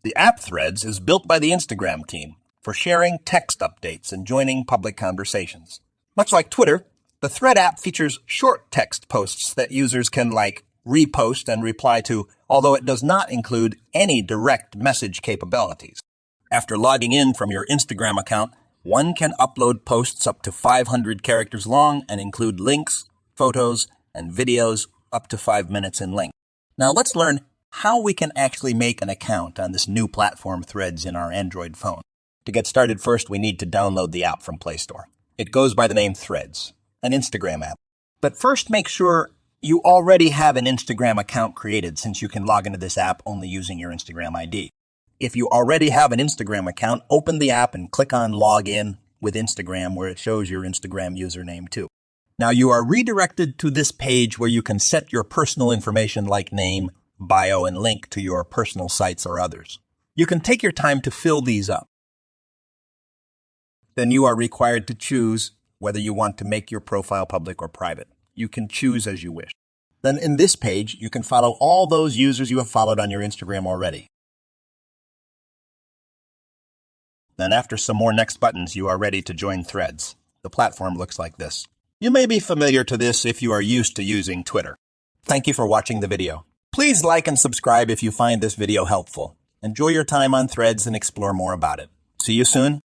The app Threads is built by the Instagram team for sharing text updates and joining public conversations. Much like Twitter, the Thread app features short text posts that users can repost and reply to, although it does not include any direct message capabilities. After logging in from your Instagram account, one can upload posts up to 500 characters long and include links, photos, and videos up to 5 minutes in length. Now let's learn how we can actually make an account on this new platform Threads in our Android phone. To get started, first we need to download the app from Play Store. It goes by the name Threads, an Instagram app. But first make sure you already have an Instagram account created, since you can log into this app only using your Instagram ID. If you already have an Instagram account, open the app and click on Log In with Instagram, where it shows your Instagram username too. Now you are redirected to this page where you can set your personal information like name, bio, and link to your personal sites or others. You can take your time to fill these up. Then you are required to choose whether you want to make your profile public or private. You can choose as you wish. Then in this page, you can follow all those users you have followed on your Instagram already. Then after some more next buttons, you are ready to join Threads. The platform looks like this. You may be familiar to this if you are used to using Twitter. Thank you for watching the video. Please like and subscribe if you find this video helpful. Enjoy your time on Threads and explore more about it. See you soon.